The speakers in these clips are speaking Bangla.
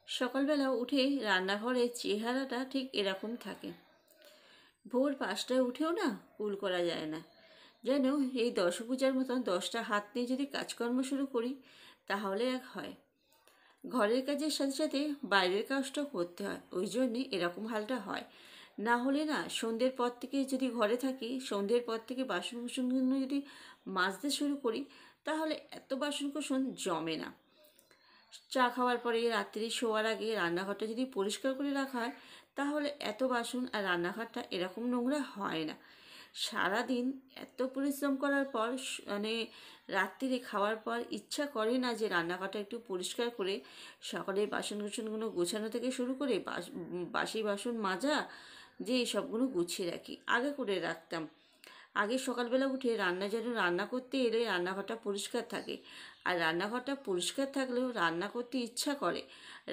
সকালবেলা উঠে রান্নাঘরের চেহারাটা ঠিক এরকম থাকে। ভোর 5টায় উঠেও না কুল করা যায় না। যেন এই দশভূজার মতন 10টা হাত নিয়ে যদি কাজকর্ম শুরু করি তাহলে এক হয়। ঘরের কাজের সাথে সাথে বাইরের কাজটাও করতে হয়, ওই জন্যে এরকম হালটা হয়। না হলে না সন্ধ্যের পর থেকে যদি ঘরে থাকি, সন্ধ্যের পর থেকে বাসন কুসনগুলো যদি মাজতে শুরু করি তাহলে এত বাসন কুসন জমে না। চা খাওয়ার পরে রাত্রি শোয়ার আগে রান্নাঘরটা যদি পরিষ্কার করে রাখা হয় তাহলে এত বাসন আর রান্নাঘরটা এরকম নোংরা হয় না। সারাদিন এত পরিশ্রম করার পর মানে রাত্রিরে খাওয়ার পর ইচ্ছা করে না যে রান্নাঘরটা একটু পরিষ্কার করে সকালে বাসন কুসনগুলো গোছানো থেকে শুরু করে বাসি বাসন মাজা যে সবগুলো গুছিয়ে রাখি, আগে করে রাখতাম। আগে সকালবেলা উঠে রান্না করতে এলে রান্নাঘরটা পরিষ্কার থাকে। আর রান্নাঘরটা পরিষ্কার থাকলেও রান্না করতে ইচ্ছা করে।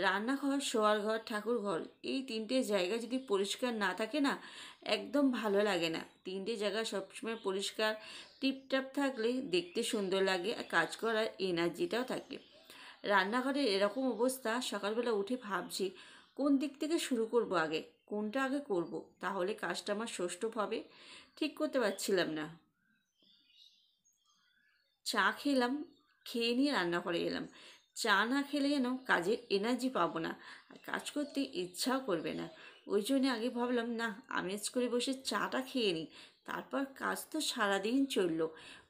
রান্নাঘর, শোয়ার ঘর, ঠাকুর ঘর, এই 3টে জায়গা যদি পরিষ্কার না থাকে না, একদম ভালো লাগে না। 3টে জায়গা সবসময় পরিষ্কার টিপটাপ থাকলে দেখতে সুন্দর লাগে আর কাজ করার এনার্জিটাও থাকে। রান্নাঘরের এরকম অবস্থা, সকালবেলা উঠে ভাবছি কোন দিক থেকে শুরু করব, আগে কোনটা আগে করব তাহলে কাজটা আমার সুষ্ঠু হবে, ঠিক করতে পারছিলাম না। চা খেলাম, খেয়ে নিয়ে রান্নাঘরে এলাম। চা না খেলে যেন কাজের এনার্জি পাবো না, আর কাজ করতে ইচ্ছাও করবে না। ওই জন্যে আগে ভাবলাম না, আমেজ করে বসে চাটা খেয়ে নিই, তারপর কাজ তো সারাদিন চললো।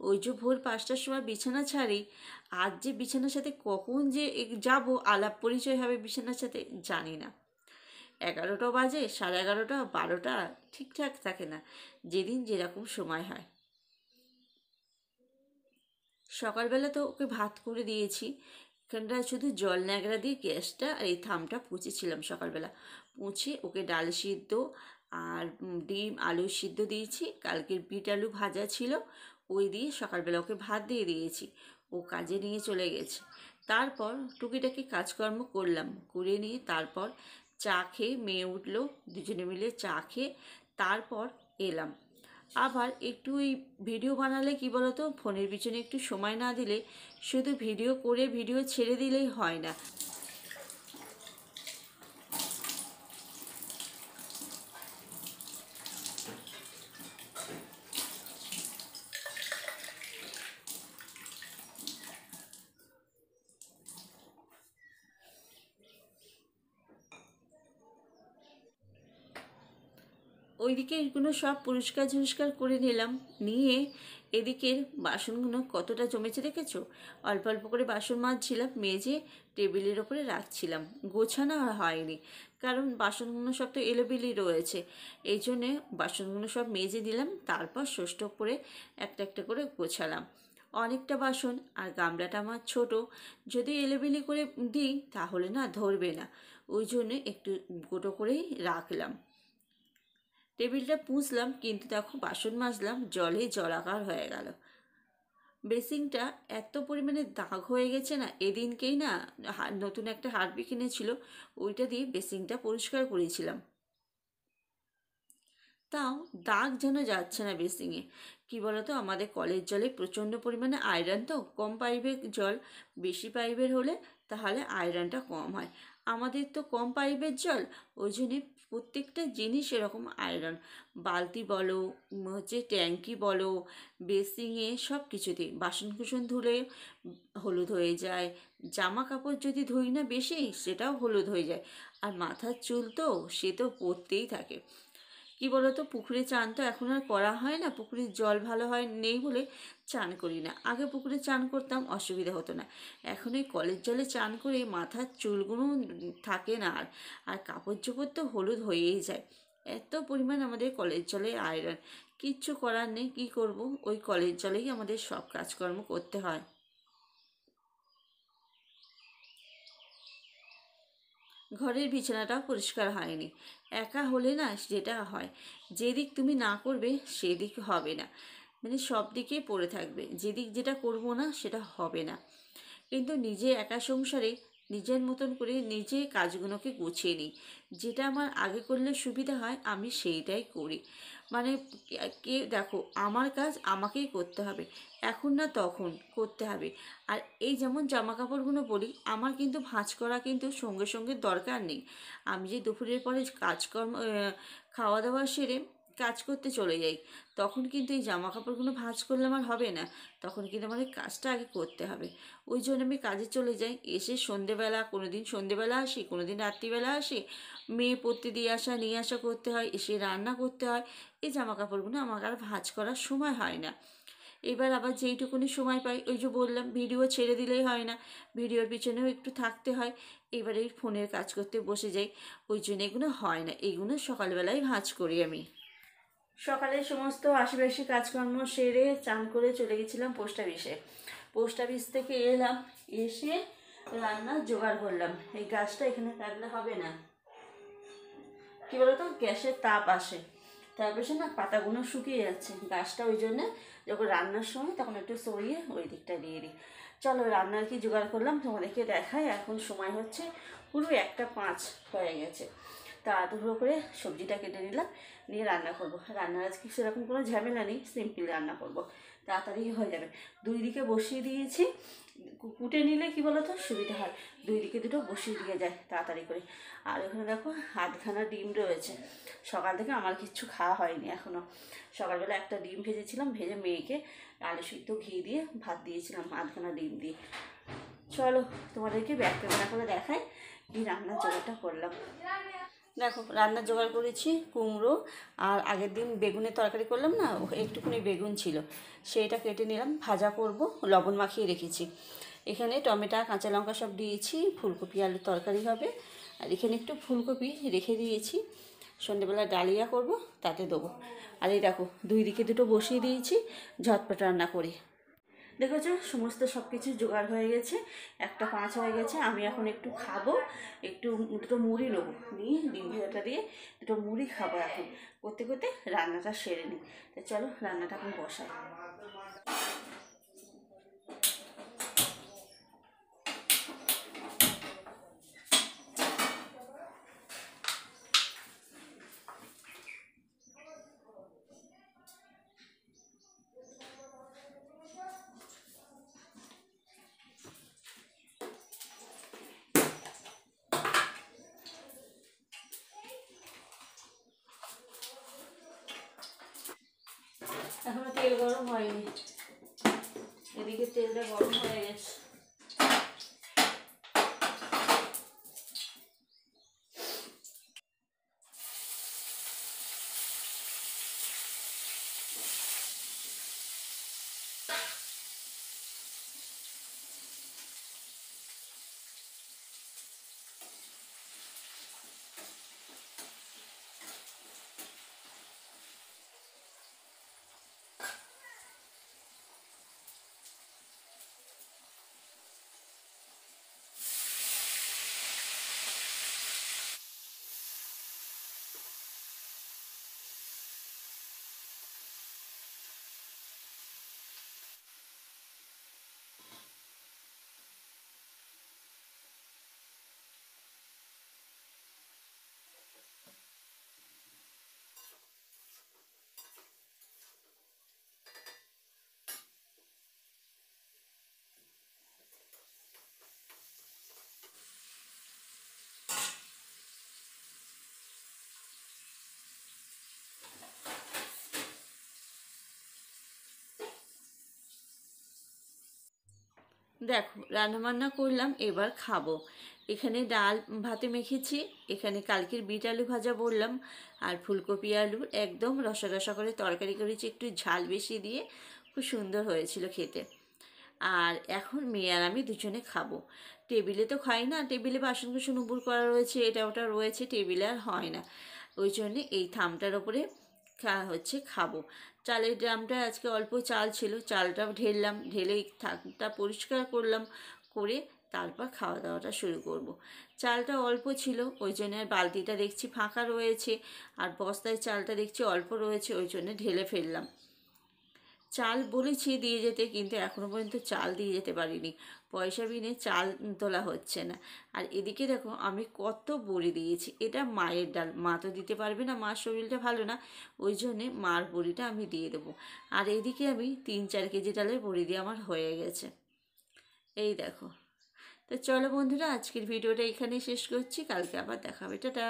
ওই যে ভোর 5টার সময় বিছানা ছাড়ি, আজ যে বিছানার সাথে কখন যে যাব আলাপ পরিচয় হবে বিছানার সাথে জানি না। 11টা বাজে, 11:30, 12টা, ঠিকঠাক থাকে না, যেদিন যেরকম সময় হয়। সকালবেলা তো ওকে ভাত করে দিয়েছি। এখানটা শুধু জল ন্যাকড়া দিয়ে গ্যাসটা আর এই থামটা পুছেছিলাম সকালবেলা। পুছে ওকে ডাল সিদ্ধ আর ডিম আলু সিদ্ধ দিয়েছি। কালকের বিট আলু ভাজা ছিল, ওই দিয়ে সকালবেলা ওকে ভাত দিয়ে দিয়েছি। ও কাজে নিয়ে চলে গেছে। তারপর টুকিটাকি কাজকর্ম করলাম, করে নিয়ে তারপর চা খেয়ে মেয়ে উঠলো, দুজনে মিলে চা খেয়ে তারপর এলাম। আবার একটু এই ভিডিও বানালে কি বলতো, ফোনের পিছনে একটু সময় না দিলে শুধু ভিডিও করে ভিডিও ছেড়ে দিলেই হয় না। ওইদিকে এগুলো সব পরিষ্কার ঝরিষ্কার করে নিলাম, নিয়ে এদিকের বাসনগুলো কতটা জমেছে দেখেছো। অল্প অল্প করে বাসন মাজছিলাম, মেজে টেবিলের ওপরে রাখছিলাম, গোছানো আর হয়নি। কারণ বাসনগুলো সব তো এলোমেলো রয়েছে, এই জন্যে বাসনগুলো সব মেজে দিলাম, তারপর ষষ্ঠ করে একটা একটা করে গোছালাম। অনেকটা বাসন আর গামলাটা আমার ছোট, যদি এলোমেলো করে দিই তাহলে না ধরবে না, ওই জন্যে একটু গোটো করেই রাখলাম। টেবিলটা পুছলাম, কিন্তু দেখো বাসন মাজলাম জলে জলাকার হয়ে গেল। বেসিনটা এত পরিমাণে দাগ হয়ে গেছে না, এদিনকেই না নতুন একটা হারপিক কিনেছিল, ওইটা দিয়ে বেসিনটা পরিষ্কার করেছিলাম, তাও দাগ যেন যাচ্ছে না বেসিংয়ে। কি বলতো, আমাদের কলের জলে প্রচণ্ড পরিমাণে আয়রন, তো কম পাইপের জল, বেশি পাইপের হলে তাহলে আয়রনটা কম হয়। আমাদের তো কম পাইপের জল, ওই জন্যে প্রত্যেকটা জিনিস এরকম আয়রন। বালতি বলো, হচ্ছে ট্যাঙ্কি বলো, বেসিংয়ে, সব কিছুতেই বাসন কুসন ধুলে হলুদ হয়ে যায়। জামা কাপড় যদি ধুই না বেশি সেটাও হলুদ হয়ে যায়। আর মাথার চুল তো সে তো পড়তেই থাকে। কি বলতো, পুকুরে চান তো এখন আর করা হয় না, পুকুরের জল ভালো হয় নেই বলে চান করি না। আগে পুকুরে চান করতাম, অসুবিধা হতো না। এখন এই কলের জলে চান করে মাথার চুলগুলো থাকে না আর, আর কাপড় চোপড় তো হলুদ হয়েই যায়। এত পরিমাণ আমাদের কলের জলে আয়রন, কিচ্ছু করার নেই, কি করব, ওই কলের জলেই আমাদের সব কাজকর্ম করতে হয়। ঘরের বিছানাটাও পরিষ্কার হয়নি। একা হলে না যেটা হয়, যেদিক তুমি না করবে সেদিক হবে না, মানে সব দিকেই পড়ে থাকবে, যেদিক যেটা করব না সেটা হবে না। কিন্তু নিজে একা সংসারে নিজের মতন করে নিজে কাজগুলোকে গুছিয়ে নিই, যেটা আমার আগে করলে সুবিধা হয় আমি সেইটাই করি। মানে কে দেখো, আমার কাজ আমাকেই করতে হবে, এখন না তখন করতে হবে। আর এই যেমন জামা কাপড়গুলো বলি, আমার কিন্তু ভাঁজ করা কিন্তু সঙ্গে সঙ্গে দরকার নেই। আমি যে দুপুরের পরে কাজকর্ম খাওয়া দাওয়া সেরে কাজ করতে চলে যাই, তখন কিন্তু এই জামা কাপড়গুলো ভাঁজ করলে আমার হবে না, তখন কিন্তু আমার এই কাজটা আগে করতে হবে। ওই জন্য আমি কাজে চলে যাই, এসে সন্ধেবেলা, কোনো দিন সন্ধেবেলা আসি, কোনো দিন রাত্রিবেলা আসি, মেয়ে পড়তে দিয়ে আসা নিয়ে আসা করতে হয়, এসে রান্না করতে হয়। এই জামা কাপড়গুলো আমার আর ভাঁজ করার সময় হয় না। এবার আবার যেইটুকুনি সময় পাই, ওই যে বললাম ভিডিও ছেড়ে দিলেই হয় না, ভিডিওর পিছনেও একটু থাকতে হয়। এবারে ফোনের কাজ করতে বসে যাই, ওই জন্য এগুলো হয় না, এগুলো সকালবেলায় ভাঁজ করি আমি। সকালে সমস্ত আশেপাশে কাজকর্ম সেরে চান করে চলে গেছিলাম পোস্ট অফিসে। পোস্ট অফিস থেকে এলাম, এসে রান্নার জোগাড় করলাম। এই গাছটা এখানে থাকলে হবে না, কী বলতো, গ্যাসের তাপ আসে, তারপরে না পাতাগুলো শুকিয়ে যাচ্ছে গাছটা, ওই জন্যে যখন রান্নার সময় তখন একটু সরিয়ে ওই দিকটা দিয়ে দিই। চলো রান্নার কি জোগাড় করলাম তোমাদেরকে দেখাই। এখন সময় হচ্ছে পুরো 1:05 হয়ে গেছে। তাড়াহুড়ো করে সবজিটা কেটে নিলাম, নিয়ে রান্না করব। রান্নার আজকে সেরকম কোনো ঝামেলা নেই, সিম্পল রান্না করব, তাড়াতাড়ি হয়ে যাবে। দুই দিকে বসিয়ে দিয়েছি, কুটে নিলে কি বলো তো সুবিধা হয়, দুই দিকে দুটো বসিয়ে দিয়ে যায় তাড়াতাড়ি করে। আর ওখানে দেখো 8খানা ডিম রয়েছে, সকাল থেকে আমার কিচ্ছু খাওয়া হয়নি এখনও। সকালবেলা একটা ডিম ভেজেছিলাম, ভেজে মেয়েকে আলু সিদ্ধ ঘি দিয়ে ভাত দিয়েছিলাম 8খানা ডিম দিয়ে। চলো তোমাদেরকে ব্যাক ক্যামেরা করে দেখাই কি রান্নার জোগাড়টা করলাম। দেখো রান্নার জোগাড় করেছি কুমড়ো, আর আগের দিন বেগুনের তরকারি করলাম না, একটুখানি বেগুন ছিল, সেইটা কেটে নিলাম, ভাজা করব, লবণ মাখিয়ে রেখেছি। এখানে টমেটো কাঁচা লঙ্কা সব দিয়েছি, ফুলকপি আলুর তরকারি হবে। আর এখানে একটু ফুলকপি রেখে দিয়েছি, সন্ধ্যেবেলা ডালিয়া করব, তাতে দেবো। আর এই দেখো দুই দিকে দুটো বসিয়ে দিয়েছি, ঝটপট রান্না করি। দেখেছো সমস্ত সব কিছু জোগাড় হয়ে গেছে, 1:05 হয়ে গেছে। আমি এখন একটু খাবো, একটু দুটো মুড়ি নেবো, নিয়ে ডিম ভাজাটা দিয়ে দুটো মুড়ি খাবো। এখন করতে করতে রান্নাটা সেরে নিই। তো চলো রান্নাটা এখন বসাই। এখনো তেল গরম হয়নি, এদিকে তেলটা গরম হয়ে গেছে। দেখো রান্নাবান্না করলাম, এবার খাবো। এখানে ডাল ভাতে মেখেছি, এখানে কালকের বিট আলু ভাজা বললাম, আর ফুলকপি আলুর একদম রসা রসা করে তরকারি করেছি, একটু ঝাল বেশি দিয়ে, খুব সুন্দর হয়েছিল খেতে। আর এখন মেয়ে আর আমি দুজনে খাবো। টেবিলে তো খাই না, টেবিলে বাসন কুসন উপুর করা রয়েছে, এটা ওটা রয়েছে, টেবিলে আর হয় না, ওই জন্যে এই থামটার ওপরে খাবো। চালের ড্রামটা আজকে অল্প চাল ছিল, চালটা ঢেললাম, ঢেলে থাকটা পরিষ্কার করলাম, করে তারপর খাওয়া দাওয়াটা শুরু করব। চালটা অল্প ছিল, ওই জন্য আর বালতিটা দেখছি ফাঁকা রয়েছে, আর বস্তায় চালটা দেখছি অল্প রয়েছে, ওই জন্য ঢেলে ফেললাম। চাল বলেছি দিয়ে যেতে, কিন্তু এখনও পর্যন্ত চাল দিয়ে যেতে পারিনি। পয়সা বিনে চাল তোলা হচ্ছে না। আর এদিকে দেখো আমি কত বড়ি দিয়েছি, এটা মায়ের ডাল, মা তো দিতে পারবে না, মার শরীরটা ভালো না, ওই জন্যে মার বড়িটা আমি দিয়ে দেবো। আর এদিকে আমি 3-4 কেজি ডালের বড়ি দিয়ে আমার হয়ে গেছে। এই দেখো। তো চলো বন্ধুরা, আজকের ভিডিওটা এখানেই শেষ করছি, কালকে আবার দেখা হবে, টাটা।